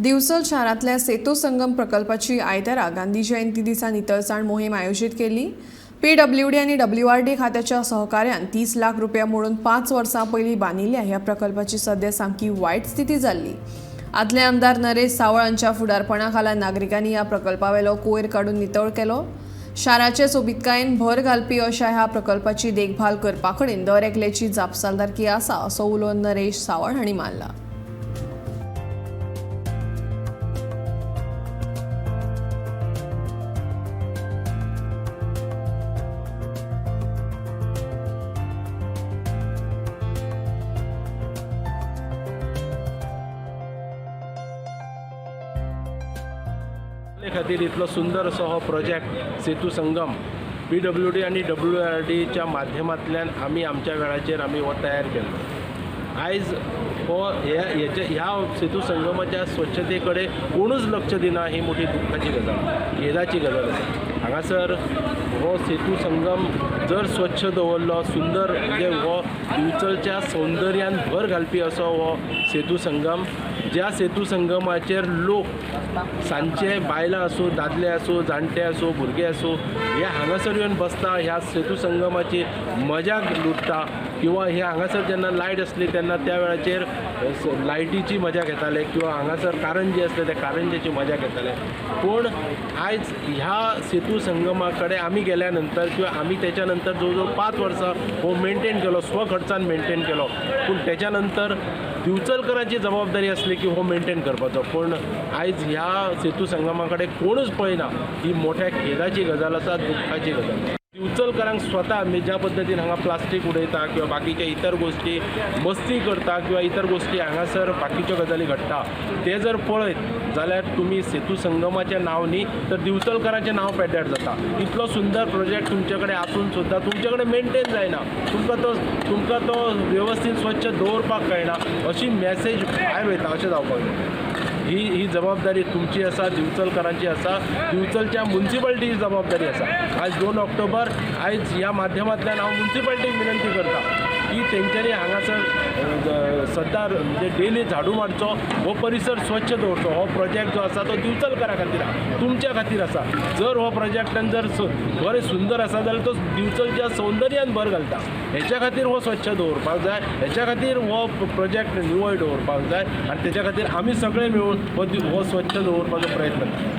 दिवचल शारातल्या सेतू संगम प्रकल्पाची आयतारा गांधी जयंती दिसा नितळसाण मोहीम आयोजित केली। PWD आणि WRD खात्याच्या सहकार्यान 30 लाख रुपया मोडून 5 वर्सां पयलीं बांदिल्ल्या ह्या प्रकल्पाची सध्या सामकी वायट स्थिती जाल्ली। आदले आमदार नरेश सावळांच्या फुडारपणाखाला नागरिकांनी ह्या प्रकल्पावेलो कोयर काडून नितळ केलो। शाराचे सोबितकायेन भर घालपी अशा ह्या प्रकल्पाची देखभाल करपा कडेन दर एकल्याची जापसालदारकी आसा असो उलो नरेश सावळ हांणी मारला। खातीर इतलो सुंदर असो हो प्रोजेक्ट सेतू संगम PWD आणि WRDच्या माध्यमांतल्यान आमी आमच्या वेळाचेर आमी हो तयार केलो। आयज हो ह्या सेतू संगमाच्या स्वच्छते कडेन कोणूच लक्ष दिना ही मोठी दुख्खाची गजाल, खेदाची गजाल आसा। हांगासर हो सेतू संगम जर स्वच्छ दवरलो, सुंदर म्हणजे हो दिवचलच्या सौंदर्यान भर घालपी असो हो सेतू संगम, ज्या सेतू संगमाचेर लोक सांचे बायलां आसूं, दादले आसूं, जाणटे आसूं, भुरगे आसूं हे हांगासर येवन बसता, ह्या सेतू संगमाची मजा लुटता किंवा हे हांगासर जेन्ना लायट आसली तेन्ना त्या वेळाचेर लायटीची मजा घेताले किंवा हांगासर कारंजे आसले त्या कारंजेची मजा घेताले। पूण आयज ह्या सेतू संगमा कडेन आमी गेल्या नंतर किंवा आमी त्याच्या नंतर जवळ 5 वर्सां हो मेंटेन केलो, स्वखर्चान मेंटेन केलो। पूण त्याच्या नंतर दिवचलकरांची जबाबदारी आसली की हो मेंटेन करपाचो, पूण आयज ह्या सेतू संगमा कडेन कोणूच पळयना। ही मोठ्या खेदाची गजाल आसा, दुख्खाची गजाल। दिवचलकरांक स्वता ज्या पद्दतीन हांगा प्लास्टीक उडयता किंवा बाकीचे इतर गोष्टी मस्ती करता किंवा इतर गोष्टी हांगासर बाकीच्यो गजाली घडटा ते जर पळयत जाल्यार तुमी सेतू संगमाचें नांव न्ही तर दिवचलकरांचें नांव पेड्ड्यार जाता। इतलो सुंदर प्रोजेक्ट तुमचे कडेन आसून सुद्दां तुमचे कडेन मेंटेन जायना, तुमकां तो वेवस्थीत स्वच्छ दवरपाक कळना, अशी मॅसेज भायर वयता अशें जावपाक जाय। ही जबाबदारी तुमची आसा, दिवचलकरांची आसा, दिवचलच्या म्युन्सिपाल्टीची जबाबदारी आसा। आज 2 ऑक्टोबर आयज ह्या माध्यमांतल्यान हांव म्युन्सिपाल्टीक विनंती करता की तेंच्यांनी हांगासर सद्दां म्हणजे डेली झाडू मारचो, हो परिसर स्वच्छ दवरचो। हो प्रोजेक्ट जो आसा तो दिवचलकरां खातीर आसा, तुमच्या खातीर आसा। जर हो प्रोजेक्टान जर बरें सुंदर आसा जाल्यार तो दिवचलच्या सौंदर्यान भर घालता। हेच्या खातीर हो स्वच्छ दवरपाक जाय, हेच्या खातीर हो प्रोजेक्ट निवळ दवरपाक जाय आनी तेच्या खातीर आमी सगळे मेळून हो स्वच्छ दवरपाचो प्रयत्न करता।